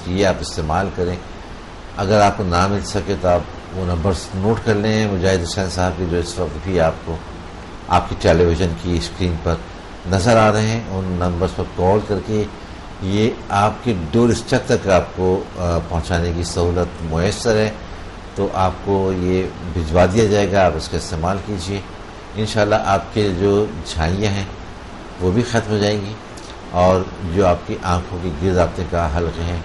یہ آپ استعمال کریں. اگر آپ کو نہ مل سکے تو آپ وہ نمبرز نوٹ کر لیں مجاہد حسین صاحب کے، جو اس وقت بھی آپ کو آپ کی ٹیلی ویژن کی اسکرین پر نظر آ رہے ہیں. ان نمبرز پر کال کر کے یہ آپ کے ڈور اسٹیپ تک آپ کو پہنچانے کی سہولت میسر ہے. تو آپ کو یہ بھجوا دیا جائے گا، آپ اس کا استعمال کیجیے. انشاءاللہ آپ کے جو جھائیاں ہیں وہ بھی ختم ہو جائیں گی، اور جو آپ کی آنکھوں کی گر رابطے کا حلقے ہیں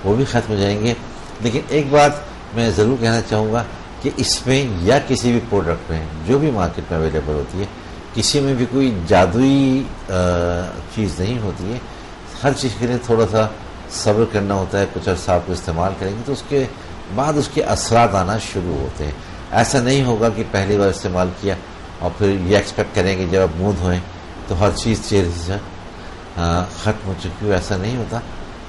وہ بھی ختم ہو جائیں گے. لیکن ایک بات میں ضرور کہنا چاہوں گا کہ اس میں یا کسی بھی پروڈکٹ میں جو بھی مارکیٹ میں اویلیبل ہوتی ہے، کسی میں بھی کوئی جادوئی چیز نہیں ہوتی ہے. ہر چیز کے لیے تھوڑا سا صبر کرنا ہوتا ہے. کچھ عرصہ آپ کو استعمال کریں گے تو اس کے بعد اس کے اثرات آنا شروع ہوتے ہیں. ایسا نہیں ہوگا کہ پہلی بار استعمال کیا اور پھر یہ ایکسپیکٹ کریں کہ جب آپ منہ دھوئیں تو ہر چیز چہرے سے ختم ہو چکی ہو. ایسا نہیں ہوتا.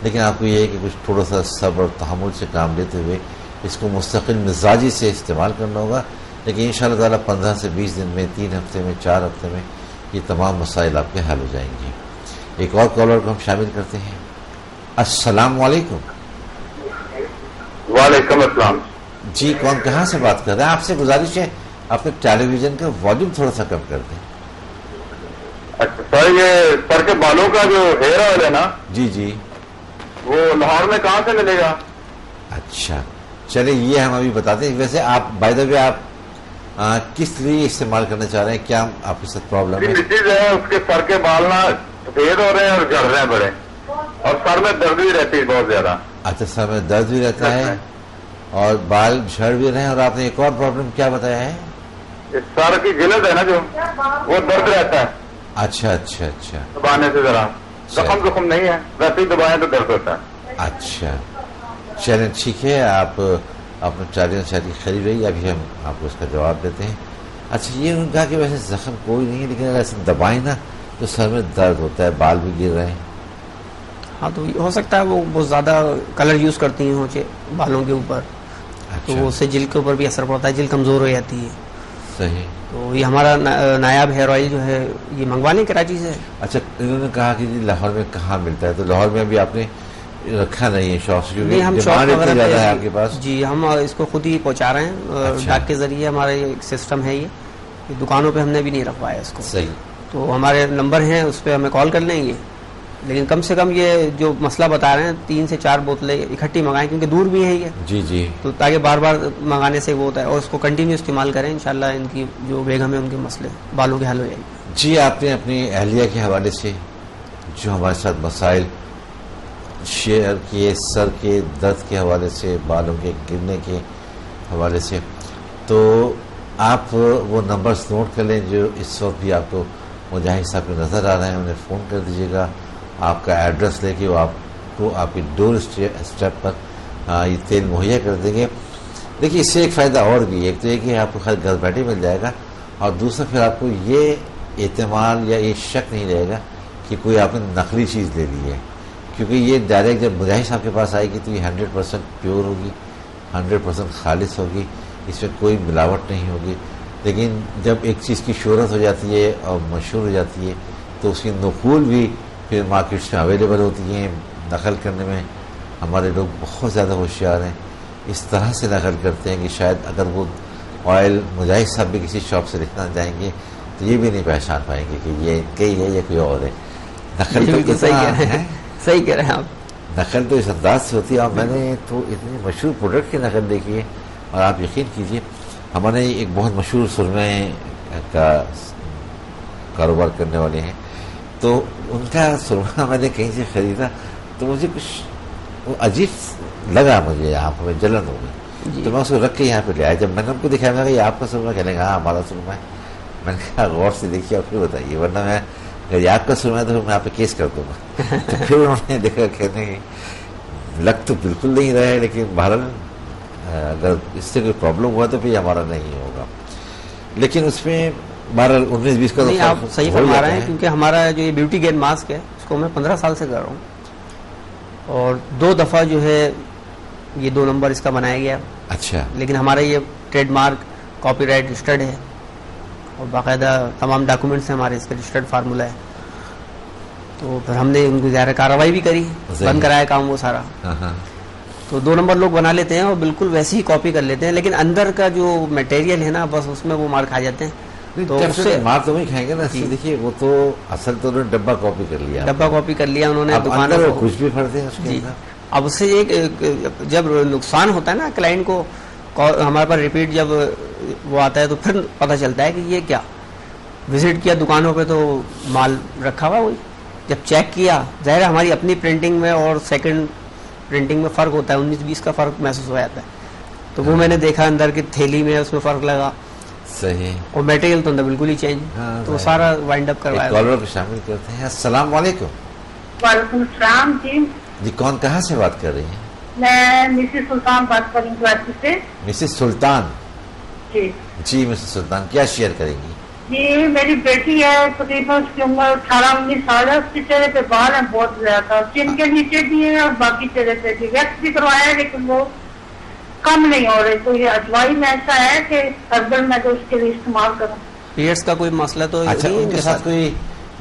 لیکن آپ کو یہ ہے کہ کچھ تھوڑا سا صبر اور تحمل سے کام لیتے ہوئے اس کو مستقل مزاجی سے استعمال کرنا ہوگا. لیکن انشاءاللہ تعالیٰ 15 سے 20 دن میں، 3 ہفتے میں، 4 ہفتے میں یہ تمام مسائل آپ کے حل ہو جائیں گے. ایک اور کالر کو ہم شامل کرتے ہیں. السلام علیکم. وعلیکم السلام. جی کون کہاں سے بات کر رہے ہیں؟ آپ سے گزارش ہے اپنے ٹیلی ویژن کا والیوم تھوڑا سا کم کر دیں. اچھا سر، یہ سر کے بالوں کا جو ہیئر آئل ہے نا، جی جی، وہ لاہور میں کہاں سے ملے گا؟ اچھا چلے یہ ہم ابھی بتاتے ہیں. ویسے آپ بائی دا وے آپ کس لیے استعمال کرنا چاہ رہے ہیں؟ کیا آپ کے ساتھ پرابلم ہے؟ مسز ہے، اس کے سر کے بال نا سفید ہو رہے ہیں اور جھڑ رہے ہیں بڑے، اور سر میں درد بھی رہتی ہے بہت زیادہ. اچھا سر میں درد بھی رہتا ہے اور بال جھڑ بھی رہے ہیں. اور آپ نے ایک اور پرابلم کیا بتایا ہے؟ سر کی جلد ہے نا جو، وہ درد رہتا ہے. اچھا اچھا اچھا، دبانے سے ذرا زخم نہیں ہے، ویسے ہی دبائیں تو درد ہوتا ہے. اچھا چلیں ٹھیک ہے، آپ اپنے چالیاں شادی خرید رہی، ابھی ہم آپ کو اس کا جواب دیتے ہیں. اچھا یہ انہوں نے کہا کہ ویسے زخم کوئی نہیں ہے، لیکن اگر ایسے دبائیں نا تو سر میں درد ہوتا ہے، بال بھی گر رہے ہیں. ہاں تو ہو سکتا ہے وہ بہت زیادہ کلر یوز کرتی ہیں ہونچے بالوں کے اوپر، تو اس سے جلد کے اوپر بھی اثر پڑتا ہے، جلد کمزور ہو جاتی ہے. صحیح. تو یہ ہمارا نایاب ہیئر آئل جو ہے یہ منگوا لیں کراچی سے. اچھا انہوں نے کہا کہ جی لاہور میں کہاں ملتا ہے؟ تو لاہور میں ابھی آپ نے رکھا نہیں ہے شاپ سے، نہیں ہم شاپ اتنی زیادہ ہے آپ کے پاس. جی ہم اس کو خود ہی پہنچا رہے ہیں ڈاک کے ذریعے. ہمارا ایک سسٹم ہے، یہ دکانوں پہ ہم نے بھی نہیں رکھوایا اس کو. صحیح. تو ہمارے نمبر ہیں، اس پہ ہمیں کال کر لیں گے. لیکن کم سے کم یہ جو مسئلہ بتا رہے ہیں 3 سے 4 بوتلیں اکٹھی منگائیں، کیونکہ دور بھی ہے یہ. جی جی. تو تاکہ بار بار منگانے سے وہ ہوتا ہے، اور اس کو کنٹینیو استعمال کریں. انشاءاللہ ان کی جو بیگم ہے ان کے مسئلے بالوں کے حل ہو جائیں گے. جی آپ نے اپنی اہلیہ کے حوالے سے جو ہمارے ساتھ مسائل شیئر کیے، سر کے درد کے حوالے سے، بالوں کے گرنے کے حوالے سے، تو آپ وہ نمبرز نوٹ کر لیں جو اس وقت بھی آپ کو مجاہد صاحب کو نظر آ رہے ہیں. انہیں فون کر دیجیے گا، آپ کا ایڈریس لے کے وہ آپ کو آپ کے ڈور اسٹیپ پر یہ تیل مہیا کر دیں گے. دیکھیے اس سے ایک فائدہ اور بھی، ایک تو یہ کہ آپ کو خیر گھر بیٹھے مل جائے گا، اور دوسرا پھر آپ کو یہ اعتماد یا یہ شک نہیں رہے گا کہ کوئی آپ نے نقلی چیز لے لی ہے. کیونکہ یہ ڈائریکٹ جب مجاہد صاحب کے پاس آئے گی تو یہ 100% پیور ہوگی، 100% خالص ہوگی، اس میں کوئی ملاوٹ نہیں ہوگی. لیکن جب ایک چیز کی شہرت ہو جاتی ہے اور مشہور ہو جاتی ہے تو اس کی نقول بھی پھر مارکیٹس میں اویلیبل ہوتی ہیں. نقل کرنے میں ہمارے لوگ بہت زیادہ ہوشیار ہیں، اس طرح سے نقل کرتے ہیں کہ شاید اگر وہ آئل مجاہد صاحب بھی کسی شاپ سے لکھنا جائیں گے تو یہ بھی نہیں پہچان پائیں گے کہ یہ کئی ہے یا کوئی اور ہے. نقل تو صحیح کہہ رہے ہیں آپ. نقل تو اس انداز سے ہوتی ہے. اور میں نے تو اتنے مشہور پروڈکٹ کی نقل دیکھی ہے، اور آپ یقین کیجئے ہمارے ایک بہت مشہور سرمے کا کاروبار کرنے والے ہیں، تو ان کا سرما میں نے کہیں سے خریدا تو مجھے کچھ وہ عجیب لگا، مجھے آنکھوں میں جلن ہو گئی. تو میں اس کو رکھ کے یہاں پہ لے آیا. جب میں نے ان کو دکھایا میں نے کہا یہ آپ کا سرما؟ کہنے لگا ہاں ہمارا سرما ہے. میں نے کہا غور سے دیکھیے اور پھر بتائیے، ورنہ میں اگر یہ آپ کا سرما ہے تو میں آپ پہ کیس کر دوں گا. تو پھر انہوں نے دیکھا کہنے لگ تو بالکل نہیں رہا ہے، لیکن بہرحال اگر اس سے کوئی پرابلم ہوا تو پھر ہمارا نہیں ہوگا. لیکن اس میں 19-20 کا نہیں آپ صحیح فرما رہے ہیں، کیونکہ ہمارا جو یہ بیوٹی گین ماسک ہے اس کو میں 15 سال سے کر رہا ہوں، اور 2 دفعہ جو ہے یہ 2 نمبر اس کا بنایا گیا. اچھا. لیکن ہمارا یہ trademark copyright registered ہے، اور باقاعدہ تمام ڈاکومنٹس ہیں ہمارے، اس کا رجسٹرڈ فارمولہ ہے. تو پھر ہم نے ان کو ظاہر کارروائی بھی کری، بند کرایا کام وہ سارا. تو 2 نمبر لوگ بنا لیتے ہیں اور بالکل ویسی ہی کاپی کر لیتے ہیں، لیکن اندر کا جو میٹیریل ہے نا بس اس میں وہ مار کھا جاتے ہیں. تو اس سے مار تو وہی کھائیں گے نا. دیکھیے وہ تو اصل تو انہوں نے ڈبہ کاپی کر لیا، ڈبہ کاپی کر لیا انہوں نے، دکانوں کو کچھ بھی پڑتے ہیں اس کے اندر. اب اس سے ایک جب نقصان ہوتا ہے نا کلائنٹ کو، ہمارے پاس ریپیٹ جب وہ آتا ہے تو پھر پتہ چلتا ہے کہ یہ کیا. وزٹ کیا دکانوں پہ تو مال رکھا ہوا وہی، جب چیک کیا ظاہر ہے ہماری اپنی پرنٹنگ میں اور سیکنڈ پرنٹنگ میں فرق ہوتا ہے، 19-20 کا فرق محسوس ہو جاتا ہے. تو وہ میں نے دیکھا اندر کی تھیلی میں اس میں فرق لگا. صحیح. اور میٹیریل تو اندر بالکل ہی چینج. تو سارا وائنڈ اپ کروایا. کالر کو شامل کرتے ہیں. السلام علیکم. وعلیکم السلام. جی کون کہاں سے بات کر رہی ہیں؟ میں مسز سلطان بات کر رہی ہوں کراچی سے. مسز سلطان. جی مسز سلطان کیا شیئر کریں گی؟ جی میری بیٹی ہے، تقریباً اس کی عمر 18-19 سال ہے. اس کے چہرے پہ بال ہیں بہت زیادہ، چین کے نیچے بھی ہیں اور باقی چہرے پہ بھی. ویکس بھی کروایا ہے لیکن وہ کم نہیں ہو رہے. تو یہ اجوائی میں ایسا ہے کہ ہسبینڈ میں تو اس کے لیے استعمال کروں. پیریڈس کا کوئی مسئلہ تو اچھا ان کے ساتھ کوئی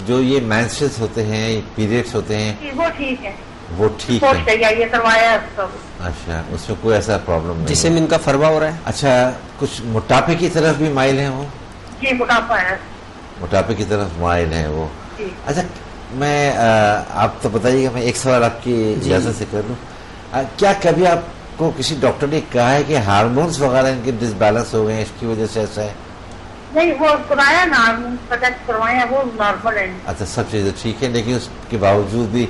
جو یہ مینسٹرس ہوتے ہیں، پیریڈس ہوتے ہیں وہ ٹھیک ہے، وہ ٹھیک ہے. یہ کروایا ہے سب. اچھا اس میں کوئی ایسا پرابلم نہیں جس سے ان کا فروا ہو رہا ہے. اچھا کچھ موٹاپے کی طرف بھی مائل ہیں وہ؟ جی موٹاپا ہے. موٹاپے کی طرف مائل ہیں وہ. اچھا میں آپ تو بتائیے گا، میں ایک سوال آپ کی اجازت سے کر لوں. کیا کبھی آپ کو کسی ڈاکٹر نے کہا ہے کہ ہارمونس وغیرہ ان کے ڈس بیلنس ہو گئے ہیں اس کی وجہ سے ایسا ہے؟ نہیں وہ کرایا نا، پروڈکٹ کروایا وہ نارمل ہے. اچھا سب چیزیں ٹھیک ہے، لیکن اس کے باوجود بھی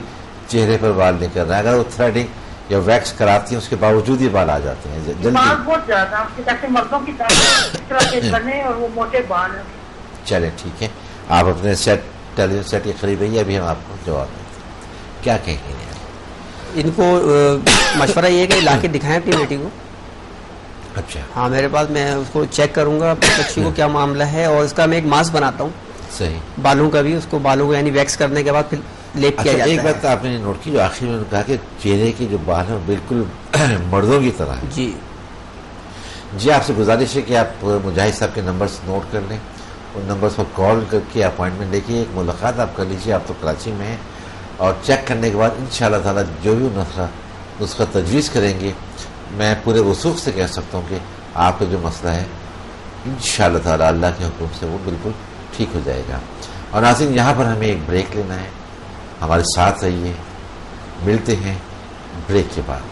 چہرے پر بال نہیں کر رہے ہیں. اگر وہ تھریڈنگ یا ویکس کراتی ہیں اس کے باوجود ہی بال آ جاتے ہیں جلدی. بال بہت زیادہ جیسے مردوں کی طرح بنے اور وہ موٹے بال ہیں. چلے ٹھیک ہے، آپ اپنے ٹیلی ویژن سیٹ کی خریدیں، ابھی ہم آپ کو جواب دیں. کیا کہیں گے ان کو؟ مشورہ یہ ہے کہ لا کے دکھائیں اپنی بیٹی کو. اچھا ہاں میرے پاس، میں اس کو چیک کروں گا بچی کو کیا معاملہ ہے. اور اس کا میں ایک ماسک بناتا ہوں صحیح بالوں کا بھی. اس کو بالوں کو یعنی ویکس کرنے کے بعد پھر لیپ کیا جاتا ہے. ایک بات آپ نے نوٹ کی جو آخر میں کہا کہ چہرے کی جو بال ہیں بالکل مردوں کی طرح ہے. جی آپ سے گزارش ہے کہ آپ مجاہد صاحب کے نمبرز نوٹ کر لیں، ان نمبرز پر کال کر کے اپوائنٹمنٹ لے کے ایک ملاقات آپ کر لیجیے. آپ تو کراچی میں ہیں، اور چیک کرنے کے بعد انشاءاللہ تعالی جو بھی نسخہ تجویز کریں گے، میں پورے وثوق سے کہہ سکتا ہوں کہ آپ کا جو مسئلہ ہے انشاءاللہ تعالی اللہ کے حکم سے وہ بالکل ٹھیک ہو جائے گا. اور ناظرین یہاں پر ہمیں ایک بریک لینا ہے، ہمارے ساتھ رہیے، ملتے ہیں بریک کے بعد.